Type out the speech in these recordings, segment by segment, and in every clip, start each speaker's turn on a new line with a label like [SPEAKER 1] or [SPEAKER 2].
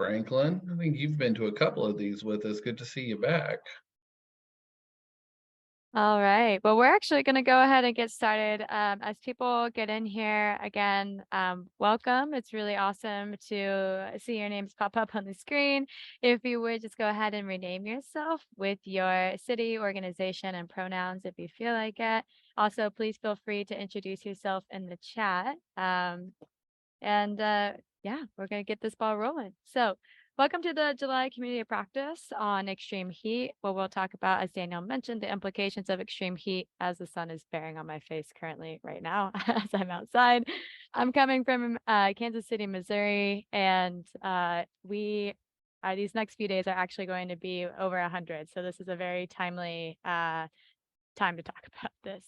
[SPEAKER 1] Franklin. I think you've been to a couple of these with us. Good to see you back.
[SPEAKER 2] All right. Well, we're actually going to go ahead and get started. As people get in here again, welcome. It's really awesome to see your names pop up on the screen. If you would just go ahead and rename yourself with your city, organization, and pronouns if you feel like it. Also, please feel free to introduce yourself in the chat. Yeah, we're going to get this ball rolling. So, welcome to the July Community Practice on extreme heat, where we'll talk about, as Daniel mentioned, the implications of extreme heat as the sun is bearing on my face currently right now as I'm outside. I'm coming from Kansas City, Missouri, and these next few days are actually going to be over 100. So this is a very timely time to talk about this.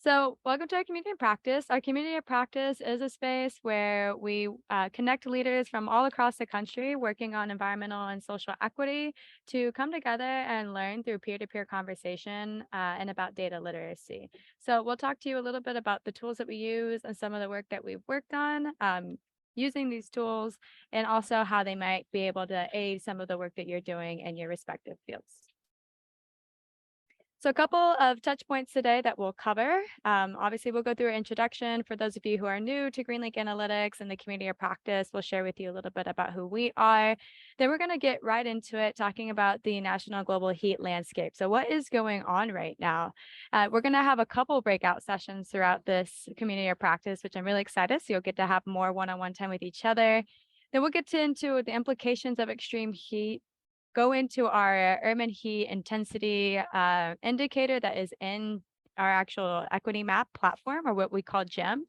[SPEAKER 2] So welcome to our community of practice. Our community of practice is a space where we connect leaders from all across the country working on environmental and social equity to come together and learn through peer-to-peer conversation and about data literacy. So we'll talk to you a little bit about the tools that we use and some of the work that we've worked on using these tools, and also how they might be able to aid some of the work that you're doing in your respective fields. So a couple of touch points today that we'll cover. Obviously, we'll go through an introduction for those of you who are new to Greenlink Analytics and the community of practice. We'll share with you a little bit about who we are. Then we're going to get right into it, talking about the national global heat landscape. So what is going on right now? We're going to have a couple breakout sessions throughout this community of practice, which I'm really excited. So you'll get to have more one-on-one time with each other. Then we'll get into the implications of extreme heat, go into our urban heat intensity indicator that is in our actual equity map platform, or what we call GEM.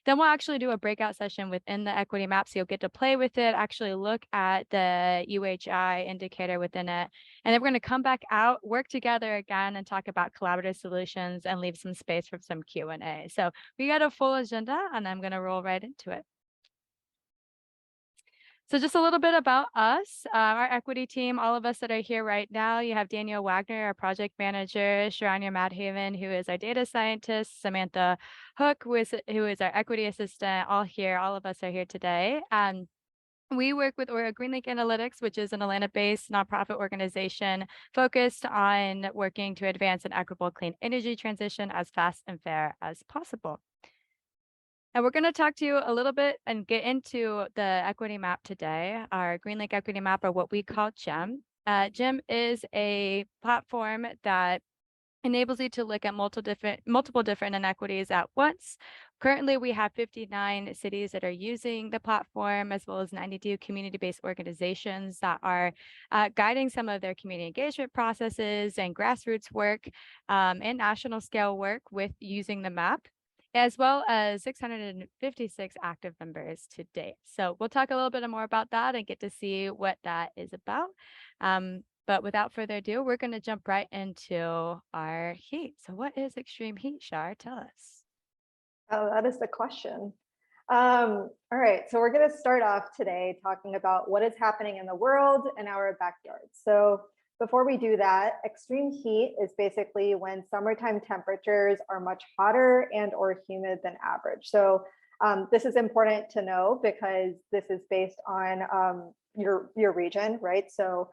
[SPEAKER 2] Then we'll actually do a breakout session within the equity map, so you'll get to play with it, actually look at the UHI indicator within it. And then we're going to come back out, work together again, and talk about collaborative solutions and leave some space for some Q&A. So we got a full agenda, and I'm going to roll right into it. So just a little bit about us, our equity team, all of us that are here right now. You have Daniel Wagner, our project manager, Sharanya Madhavan, who is our data scientist, Samantha Hook, who is our equity assistant, all here. All of us are here today. We work with Greenlake Analytics, which is an Atlanta-based nonprofit organization focused on working to advance an equitable clean energy transition as fast and fair as possible. And we're going to talk to you a little bit and get into the equity map today, our Greenlake equity map, or what we call GEM. GEM is a platform that enables you to look at multiple different inequities at once. Currently, we have 59 cities that are using the platform, as well as 92 community-based organizations that are guiding some of their community engagement processes and grassroots work and national scale work with using the map, as well as 656 active members to date. So we'll talk a little bit more about that and get to see what that is about. But without further ado, we're going to jump right into our heat. So what is extreme heat, Shar? Tell us.
[SPEAKER 3] Oh, that is the question. All right, so we're going to start off today talking about what is happening in the world and our backyard. So before we do that, extreme heat is basically when summertime temperatures are much hotter and or humid than average. So this is important to know because this is based on your region, right? So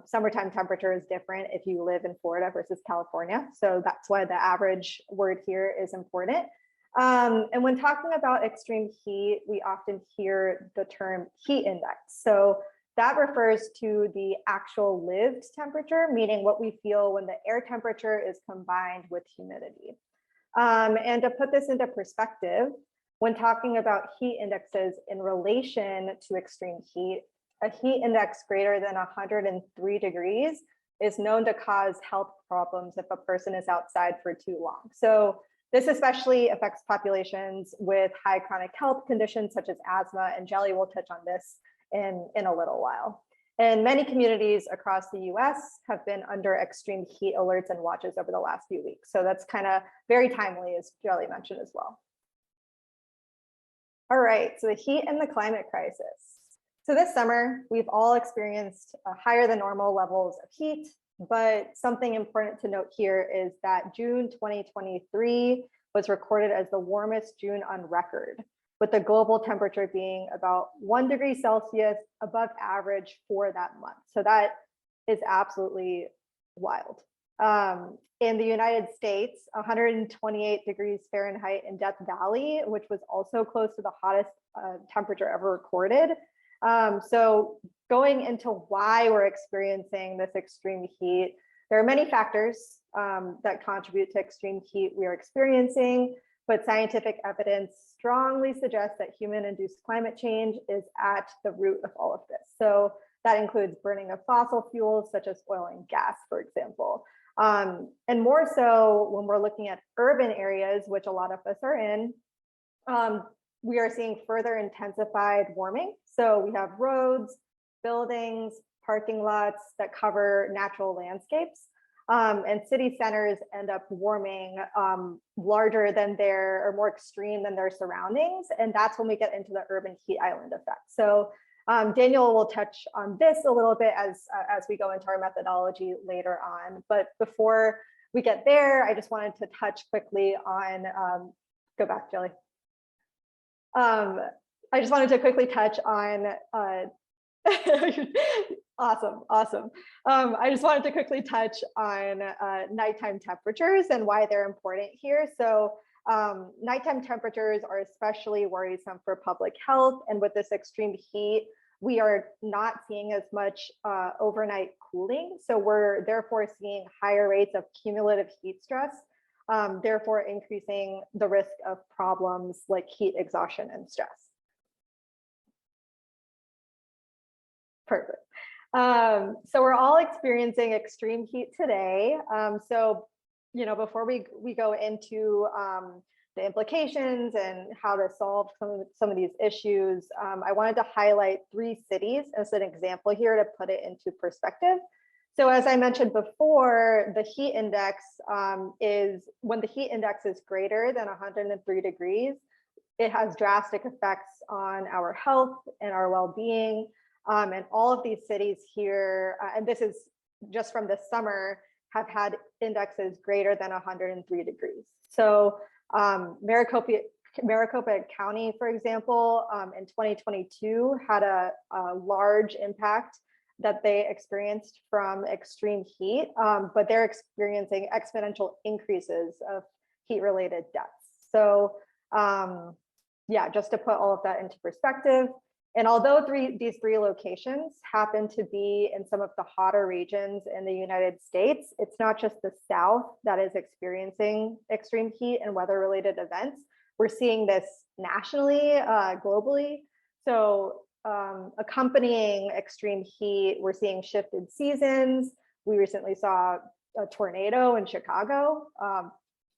[SPEAKER 3] summertime temperature is different if you live in Florida versus California. So that's why the average word here is important. And when talking about extreme heat, we often hear the term heat index. So that refers to the actual lived temperature, meaning what we feel when the air temperature is combined with humidity. And to put this into perspective, when talking about heat indexes in relation to extreme heat, a heat index greater than 103 degrees is known to cause health problems if a person is outside for too long. So this especially affects populations with high chronic health conditions such as asthma, and Jelly will touch on this in a little while. And many communities across the US have been under extreme heat alerts and watches over the last few weeks. So that's kind of very timely, as Jelly mentioned as well. All right, so the heat and the climate crisis. So this summer, we've all experienced higher than normal levels of heat, but something important to note here is that June 2023 was recorded as the warmest June on record. with the global temperature being about 1 degree Celsius above average for that month. So that is absolutely wild. In the United States, 128 degrees Fahrenheit in Death Valley, which was also close to the hottest temperature ever recorded. So going into why we're experiencing this extreme heat, there are many factors that contribute to extreme heat we are experiencing, but scientific evidence strongly suggests that human-induced climate change is at the root of all of this. So that includes burning of fossil fuels, such as oil and gas, for example. And more so when we're looking at urban areas, which a lot of us are in, we are seeing further intensified warming. So we have roads, buildings, parking lots that cover natural landscapes. And city centers end up warming larger than or more extreme than their surroundings. And that's when we get into the urban heat island effect. So Daniel will touch on this a little bit as we go into our methodology later on. But before we get there, I just wanted to touch quickly on, go back, Jelly. I just wanted to quickly touch on, awesome. I just wanted to quickly touch on nighttime temperatures and why they're important here. So nighttime temperatures are especially worrisome for public health. And with this extreme heat, we are not seeing as much overnight cooling. So we're therefore seeing higher rates of cumulative heat stress, therefore increasing the risk of problems like heat exhaustion and stress. Perfect. So we're all experiencing extreme heat today. So, before we go into the implications and how to solve some of these issues, I wanted to highlight 3 cities as an example here to put it into perspective. So as I mentioned before, the heat index is when the heat index is greater than 103 degrees, it has drastic effects on our health and our well-being. And all of these cities here, and this is just from this summer, have had indexes greater than 103 degrees. So Maricopa County, for example, in 2022 had a large impact that they experienced from extreme heat, but they're experiencing exponential increases of heat-related deaths. So yeah, just to put all of that into perspective. And although these 3 locations happen to be in some of the hotter regions in the United States, it's not just the South that is experiencing extreme heat and weather-related events. We're seeing this nationally, globally. So accompanying extreme heat, we're seeing shifted seasons. We recently saw a tornado in Chicago.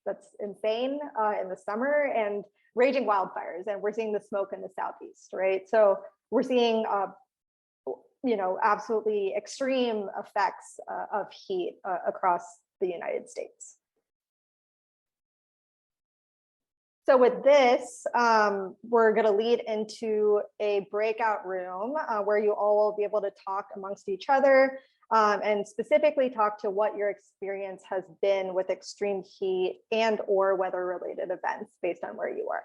[SPEAKER 3] That's insane in the summer, and raging wildfires, and we're seeing the smoke in the Southeast, right? So we're seeing, absolutely extreme effects of heat across the United States. So with this, we're going to lead into a breakout room where you all will be able to talk amongst each other and specifically talk to what your experience has been with extreme heat and or weather-related events based on where you are.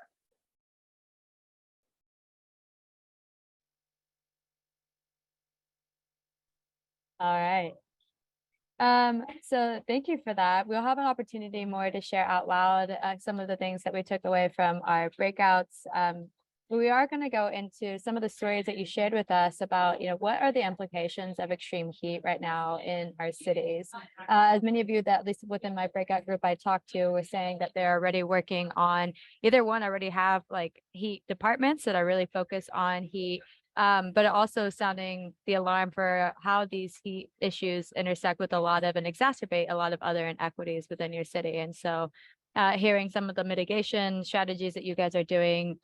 [SPEAKER 2] All right. So thank you for that. We'll have an opportunity more to share out loud some of the things that we took away from our breakouts. We are going to go into some of the stories that you shared with us about, what are the implications of extreme heat right now in our cities. As many of you that, at least within my breakout group I talked to, were saying that they're already working on, either one already have like heat departments that are really focused on heat, but also sounding the alarm for how these heat issues intersect with a lot of and exacerbate a lot of other inequities within your city. And so hearing some of the mitigation strategies that you guys are doing,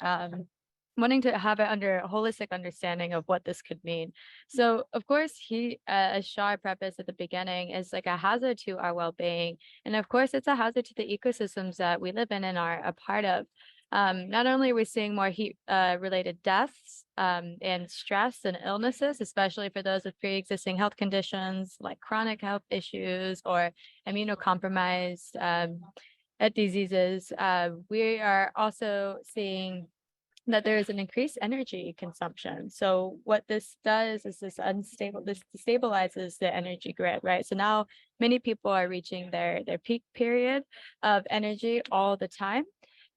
[SPEAKER 2] wanting to have it under a holistic understanding of what this could mean. So of course, heat, as Shar prefaced at the beginning, is like a hazard to our well-being. And of course, it's a hazard to the ecosystems that we live in and are a part of. Not only are we seeing more heat related deaths and stress and illnesses, especially for those with pre-existing health conditions like chronic health issues or immunocompromised diseases, we are also seeing that there is an increased energy consumption. So what this does is this destabilizes the energy grid, right? So now many people are reaching their peak period of energy all the time.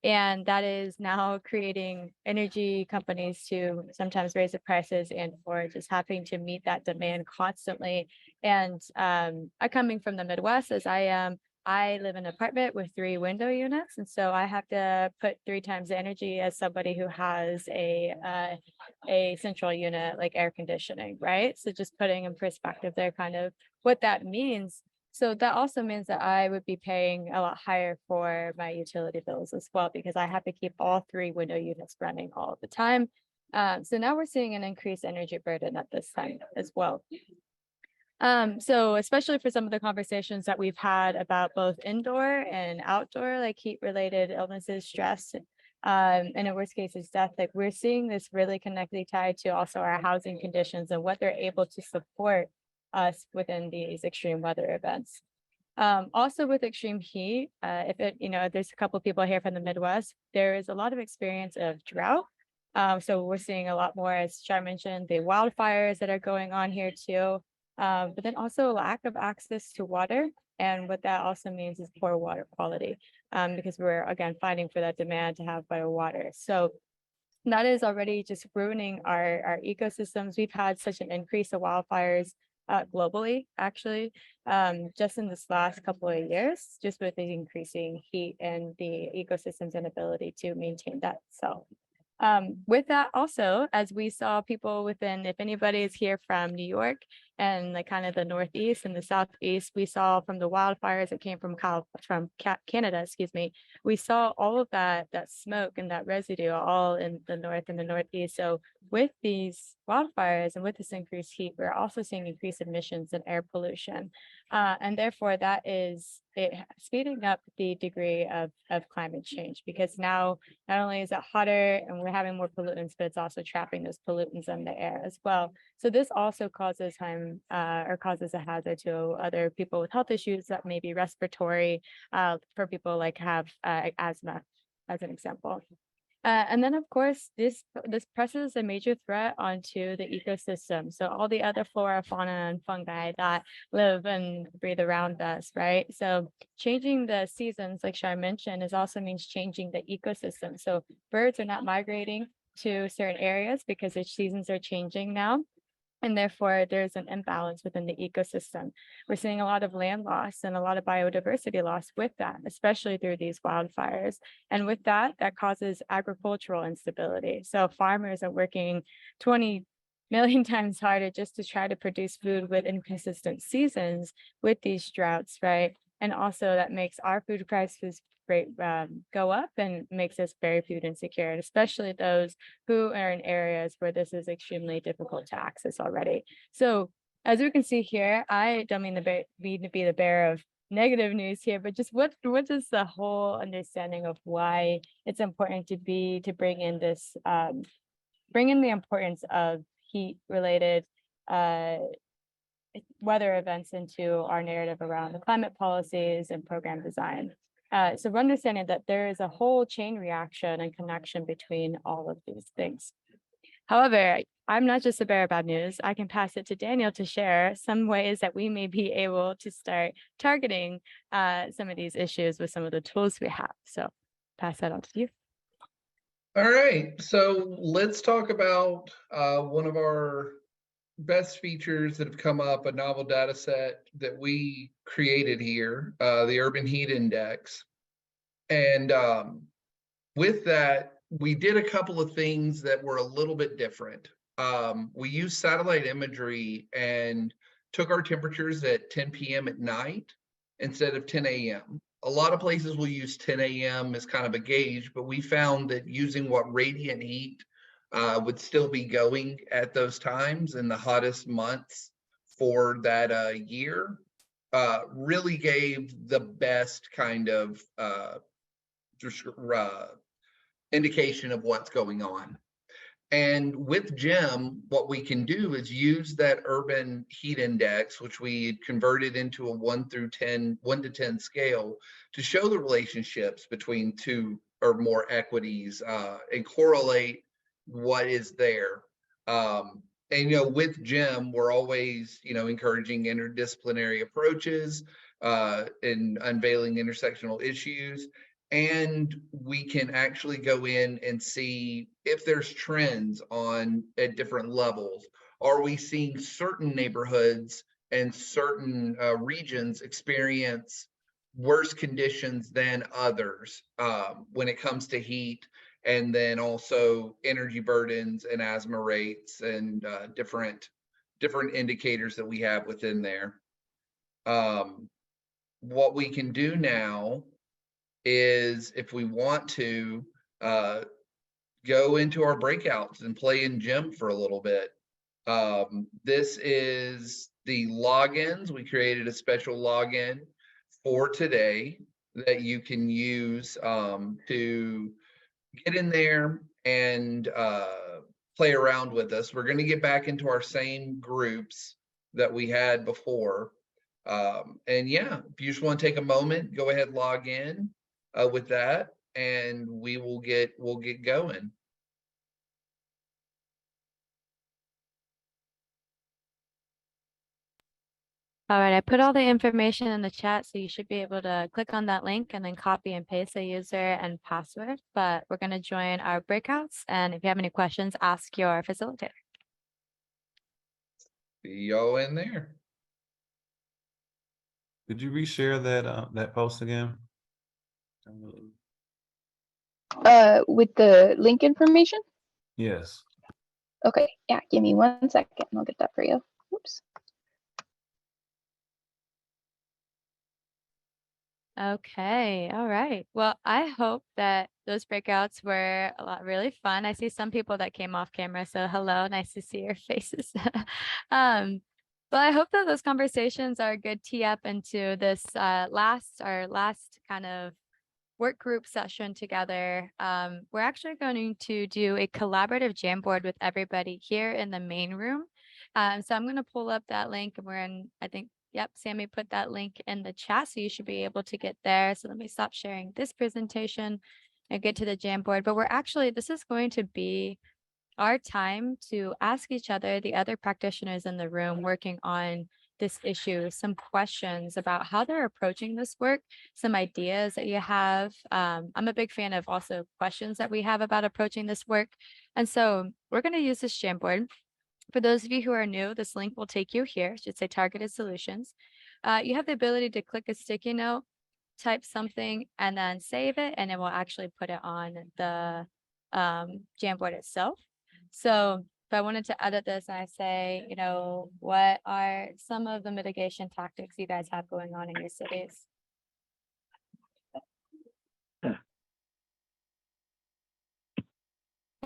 [SPEAKER 2] And that is now creating energy companies to sometimes raise the prices and or just having to meet that demand constantly. And coming from the Midwest as I am, I live in an apartment with 3 window units, and so I have to put 3 times the energy as somebody who has a central unit like air conditioning, right? So just putting in perspective there, kind of what that means. So that also means that I would be paying a lot higher for my utility bills as well, because I have to keep all 3 window units running all the time. So now we're seeing an increased energy burden at this time as well. So especially for some of the conversations that we've had about both indoor and outdoor, like heat related illnesses, stress, and in worst cases, death, like we're seeing this really connectly tied to also our housing conditions and what they're able to support us within these extreme weather events. Also with extreme heat, there's a couple of people here from the Midwest, there is a lot of experience of drought. So we're seeing a lot more, as Shar mentioned, the wildfires that are going on here too. But then also lack of access to water. And what that also means is poor water quality, because we're, again, fighting for that demand to have better water. So that is already just ruining our ecosystems. We've had such an increase of wildfires globally, actually, just in this last couple of years, just with the increasing heat and the ecosystem's inability to maintain that. So with that also, as we saw people within, if anybody is here from New York and like kind of the Northeast and the Southeast, we saw from the wildfires that came from Canada, excuse me, we saw all of that smoke and that residue all in the North and the Northeast. So with these wildfires and with this increased heat, we're also seeing increased emissions and air pollution. And therefore that is speeding up the degree of climate change, because now not only is it hotter and we're having more pollutants, but it's also trapping those pollutants in the air as well. So this also causes causes a hazard to other people with health issues that may be respiratory, for people like have asthma, as an example. And then, of course, this presses a major threat onto the ecosystem. So all the other flora, fauna, and fungi that live and breathe around us, right? So changing the seasons, like Shar mentioned, is also means changing the ecosystem. So birds are not migrating to certain areas because their seasons are changing now. And therefore, there's an imbalance within the ecosystem. We're seeing a lot of land loss and a lot of biodiversity loss with that, especially through these wildfires. And with that, that causes agricultural instability. So farmers are working 20 million times harder just to try to produce food with inconsistent seasons with these droughts, right? And also that makes our food prices go up and makes us very food insecure, especially those who are in areas where this is extremely difficult to access already. So as we can see here, I don't mean to be the bearer of negative news here, but just what is the whole understanding of why it's important to bring in this, bring in the importance of heat related weather events into our narrative around the climate policies and program design. So we're understanding that there is a whole chain reaction and connection between all of these things. However, I'm not just a bearer of bad news. I can pass it to Daniel to share some ways that we may be able to start targeting some of these issues with some of the tools we have. So pass that on to you.
[SPEAKER 1] All right, so let's talk about one of our best features that have come up, a novel data set that we created here, the Urban Heat Index. And with that, we did a couple of things that were a little bit different. We used satellite imagery and took our temperatures at 10 p.m. at night instead of 10 a.m. A lot of places will use 10 a.m. as kind of a gauge, but we found that using what radiant heat would still be going at those times in the hottest months for that year really gave the best kind of indication of what's going on. And with GEM, what we can do is use that urban heat index, which we converted into a 1 to 10 scale, to show the relationships between two or more equities, and correlate what is there. And with Jim, we're always encouraging interdisciplinary approaches, and unveiling intersectional issues. And we can actually go in and see if there's trends at different levels. Are we seeing certain neighborhoods and certain regions experience worse conditions than others when it comes to heat, and then also energy burdens and asthma rates and different indicators that we have within there. What we can do now is, if we want to, go into our breakouts and play in Gym for a little bit. This is the logins. We created a special login for today that you can use to get in there and play around with us. We're going to get back into our same groups that we had before. And yeah, if you just want to take a moment, go ahead, log in with that, and we'll get going.
[SPEAKER 2] All right, I put all the information in the chat, so you should be able to click on that link and then copy and paste the user and password. But we're going to join our breakouts, and if you have any questions, ask your facilitator.
[SPEAKER 1] See y'all in there.
[SPEAKER 4] Could you reshare that post again?
[SPEAKER 5] With the link information?
[SPEAKER 4] Yes.
[SPEAKER 5] Okay, yeah, give me 1 second and I'll get that for you. Oops.
[SPEAKER 2] Okay, all right. Well, I hope that those breakouts were really fun. I see some people that came off camera, so hello, nice to see your faces. But I hope that those conversations are a good tee up into this our last kind of work group session together. We're actually going to do a collaborative Jamboard with everybody here in the main room. So I'm going to pull up that link, and we're in, I think, yep, Sammy put that link in the chat, so you should be able to get there. So let me stop sharing this presentation and get to the Jamboard. But this is going to be our time to ask each other, the other practitioners in the room working on this issue, some questions about how they're approaching this work, some ideas that you have. I'm a big fan of also questions that we have about approaching this work. And so we're going to use this Jamboard. For those of you who are new, this link will take you here. It should say targeted solutions. You have the ability to click a sticky note, type something, and then save it, and it will actually put it on the Jamboard itself. So if I wanted to edit this and I say, what are some of the mitigation tactics you guys have going on in your cities?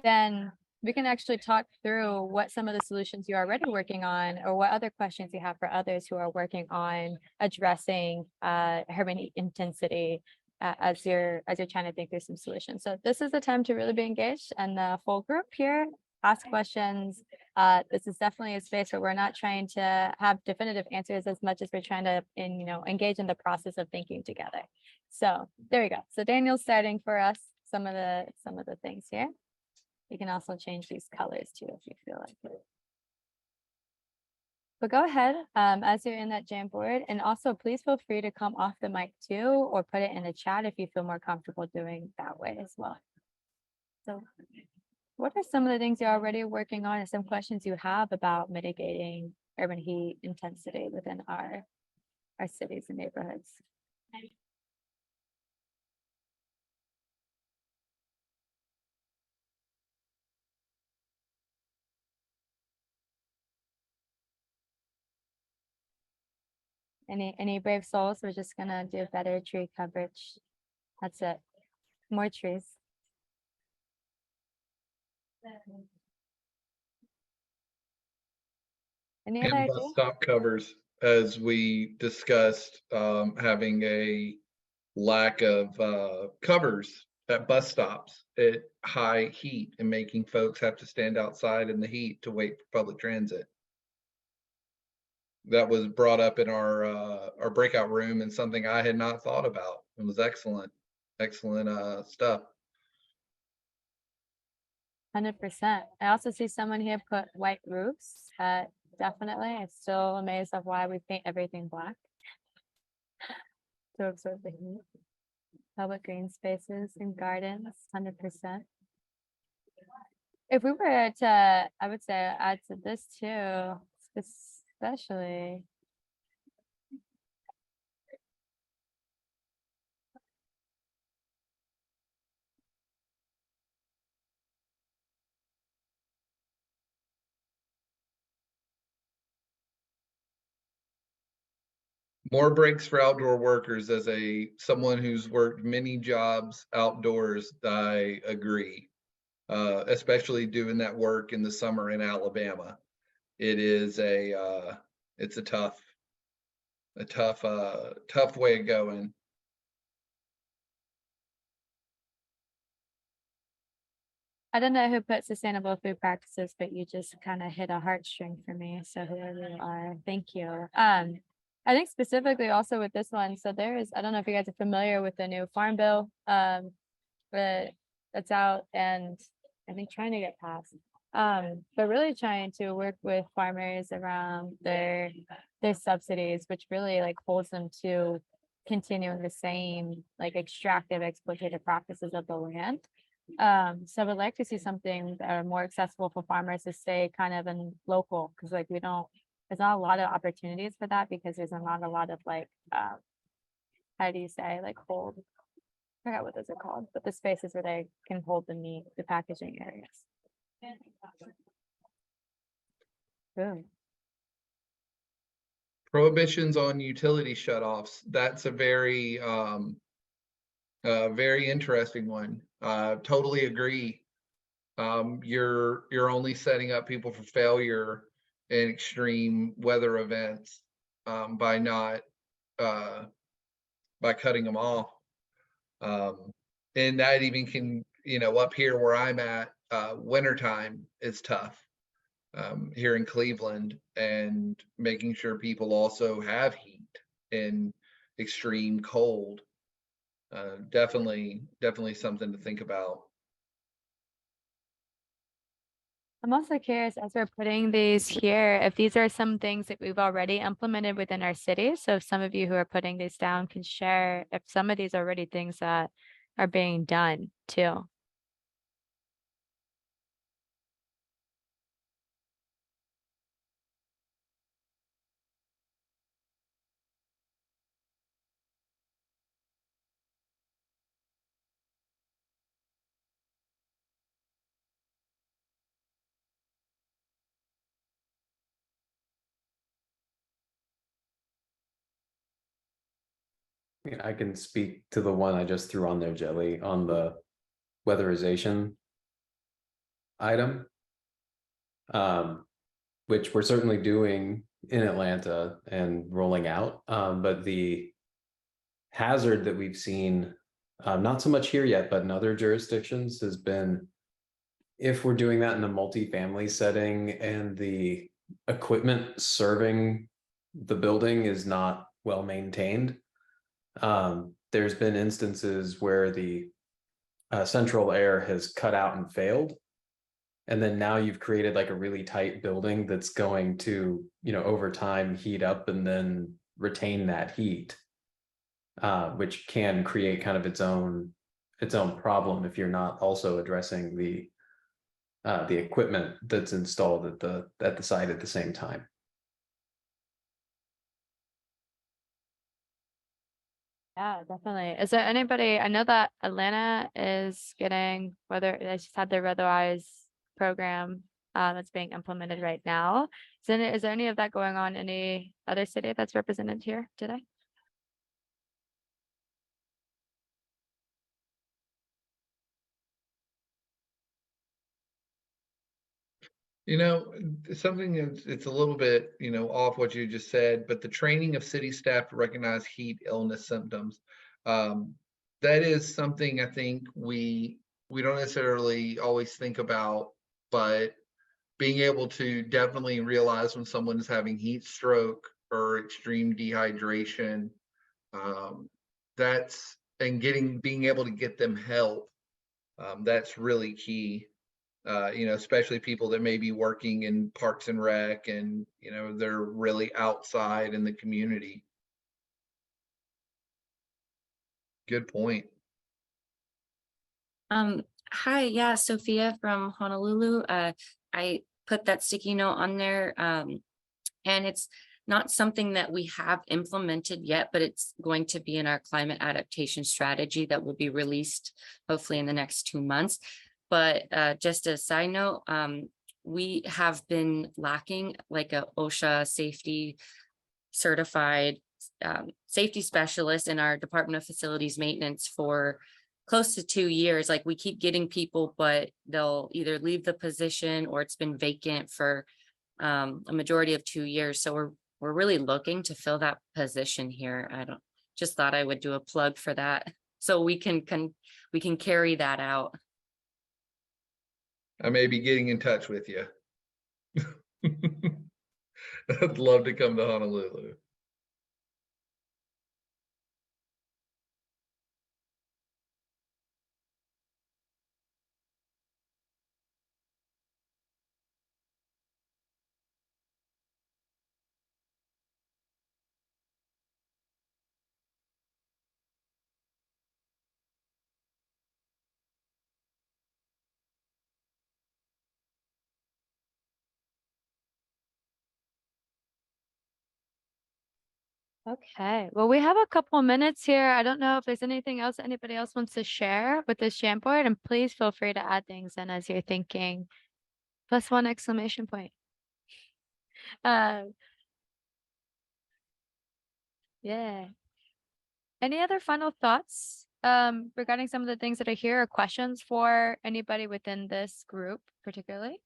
[SPEAKER 2] Then we can actually talk through what some of the solutions you're already working on, or what other questions you have for others who are working on addressing urban heat intensity as you're trying to think through some solutions. So this is the time to really be engaged, and the full group here, ask questions. This is definitely a space where we're not trying to have definitive answers as much as we're trying to engage in the process of thinking together. So there we go. So Daniel's starting for us some of the things here. You can also change these colors too if you feel like it. But go ahead as you're in that Jamboard, and also please feel free to come off the mic too, or put it in the chat if you feel more comfortable doing that way as well. So what are some of the things you're already working on, and some questions you have about mitigating urban heat intensity within our cities and neighborhoods? Any brave souls? We're just gonna do better tree coverage. That's it. More trees. Any other
[SPEAKER 1] And bus
[SPEAKER 2] ideas?
[SPEAKER 1] stop covers, as we discussed, having a lack of covers at bus stops at high heat, and making folks have to stand outside in the heat to wait for public transit. That was brought up in our breakout room, and something I had not thought about. It was excellent stuff.
[SPEAKER 2] 100%. I also see someone here put white roofs. Definitely. I'm still amazed of why we paint everything black to absorb the heat. Public green spaces and gardens, 100%. If we were to, I would say add to this too, especially.
[SPEAKER 1] More breaks for outdoor workers. As someone who's worked many jobs outdoors, I agree. Especially doing that work in the summer in Alabama. It is it's a tough way of going.
[SPEAKER 2] I don't know who put sustainable food practices, but you just kind of hit a heartstring for me. So whoever you are, thank you. I think specifically also with this one, so I don't know if you guys are familiar with the new farm bill, but that's out and I think trying to get passed. But really trying to work with farmers around their subsidies, which really like holds them to continuing the same like extractive exploitative practices of the land. So I would like to see something that are more accessible for farmers to stay kind of in local, because like there's not a lot of opportunities for that because there's not a lot of like how do you say like hold, I forgot what those are called, but the spaces where they can hold the meat, the packaging areas. Boom.
[SPEAKER 1] Prohibitions on utility shutoffs. That's a very interesting one. Totally agree. You're only setting up people for failure in extreme weather events by not by cutting them off. And that even can, up here where I'm at, wintertime is tough here in Cleveland, and making sure people also have heat in extreme cold. Definitely something to think about.
[SPEAKER 2] I'm also curious, as we're putting these here, if these are some things that we've already implemented within our city. So if some of you who are putting these down can share if some of these are already things that are being done too.
[SPEAKER 6] I mean, I can speak to the one I just threw on there, Jelly, on the weatherization item, which we're certainly doing in Atlanta and rolling out. But the hazard that we've seen, not so much here yet, but in other jurisdictions, has been if we're doing that in a multifamily setting and the equipment serving the building is not well maintained. There's been instances where the central air has cut out and failed. And then now you've created like a really tight building that's going to, over time heat up and then retain that heat, which can create kind of its own problem if you're not also addressing the equipment that's installed at the site at the same time.
[SPEAKER 2] Yeah, definitely. Is there anybody, I know that Atlanta is getting they just had their weatherize program that's being implemented right now. Is there any of that going on in any other city that's represented here today?
[SPEAKER 1] Something it's a little bit, off what you just said, but the training of city staff to recognize heat illness symptoms. That is something I think we don't necessarily always think about, but being able to definitely realize when someone is having heat stroke or extreme dehydration, being able to get them help. That's really key. Especially people that may be working in Parks and Rec and, they're really outside in the community. Good point.
[SPEAKER 7] Hi, yeah, Sophia from Honolulu. I put that sticky note on there, and it's not something that we have implemented yet, but it's going to be in our climate adaptation strategy that will be released hopefully in the next 2 months. But just a side note, we have been lacking like a OSHA safety certified safety specialist in our Department of Facilities Maintenance for close to 2 years. Like, we keep getting people, but they'll either leave the position or it's been vacant for a majority of 2 years. So we're really looking to fill that position here. Just thought I would do a plug for that, so we can carry that out.
[SPEAKER 1] I may be getting in touch with you. I'd love to come to Honolulu.
[SPEAKER 2] Okay, well, we have a couple minutes here. I don't know if there's anything else anybody else wants to share with this Jamboard, and please feel free to add things in as you're thinking. +1 exclamation point. Yeah. Any other final thoughts regarding some of the things that are here, or questions for anybody within this group particularly?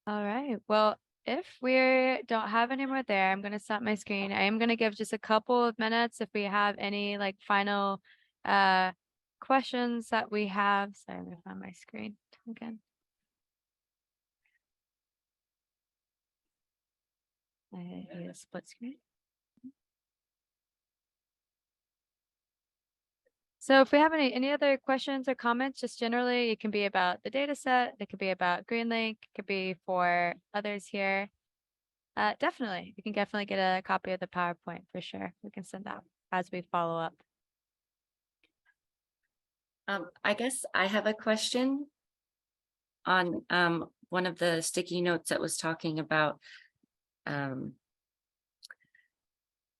[SPEAKER 2] All right. Well, if we don't have any more there, I'm going to stop my screen. I am going to give just a couple of minutes if we have any like final questions that we have. Sorry, let me find my screen again. I need a split screen. So if we have any other questions or comments, just generally, it can be about the data set, it could be about Greenlink, it could be for others here. Definitely, we can definitely get a copy of the PowerPoint for sure. We can send that as we follow up.
[SPEAKER 7] I guess I have a question on one of the sticky notes that was talking about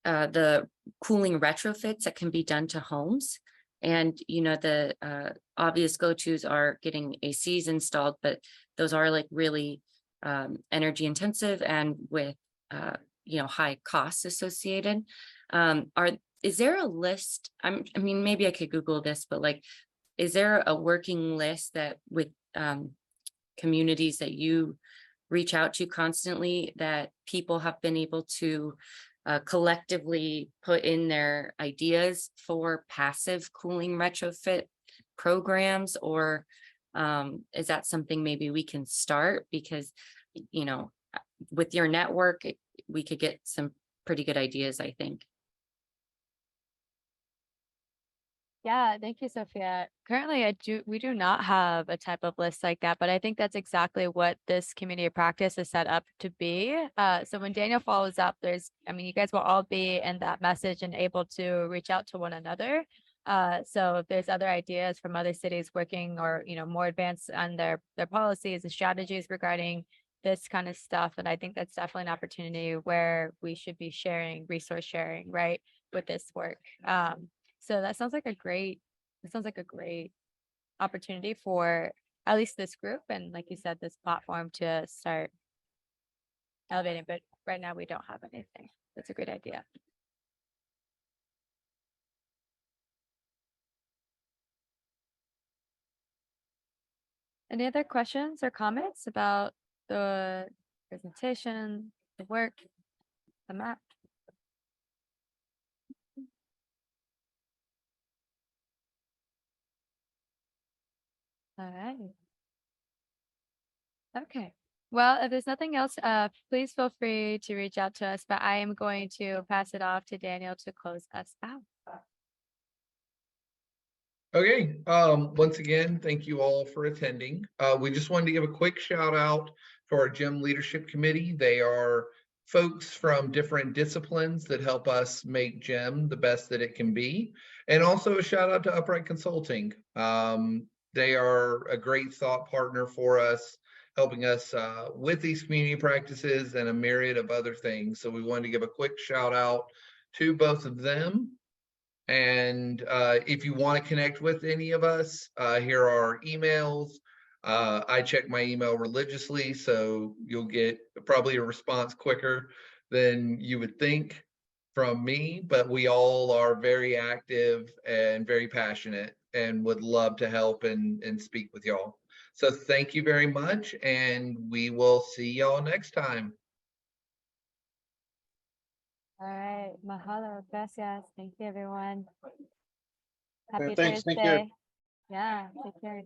[SPEAKER 7] the cooling retrofits that can be done to homes. And, the obvious go-tos are getting ACs installed, but those are like really energy intensive and with, high costs associated. Is there a list? Maybe I could Google this, but like, is there a working list that with communities that you reach out to constantly that people have been able to collectively put in their ideas for passive cooling retrofit programs? Or is that something maybe we can start? Because, with your network, we could get some pretty good ideas, I think.
[SPEAKER 2] Yeah, thank you, Sophia. Currently, we do not have a type of list like that, but I think that's exactly what this community of practice is set up to be. So when Daniel follows up, you guys will all be in that message and able to reach out to one another. So if there's other ideas from other cities working or, more advanced on their policies and strategies regarding this kind of stuff, and I think that's definitely an opportunity where we should be resource sharing, right, with this work. So that sounds like a great opportunity for at least this group, and like you said, this platform to start elevating, but right now we don't have anything. That's a great idea. Any other questions or comments about the presentation, the work, the map? All right. Okay. Well, if there's nothing else, please feel free to reach out to us, but I am going to pass it off to Daniel to close us out.
[SPEAKER 1] Okay, once again, thank you all for attending. We just wanted to give a quick shout out to our GEM Leadership Committee. They are folks from different disciplines that help us make GEM the best that it can be. And also a shout out to Upright Consulting. They are a great thought partner for us, helping us with these community practices and a myriad of other things. So we wanted to give a quick shout out to both of them. And if you want to connect with any of us, here are our emails. I check my email religiously, so you'll get probably a response quicker than you would think from me, but we all are very active and very passionate and would love to help and speak with y'all. So thank you very much, and we will see y'all next time.
[SPEAKER 2] All right. Mahalo. Gracias. Thank you, everyone. Happy
[SPEAKER 8] Thanks. Thank you.
[SPEAKER 2] Thursday. Yeah. Take care.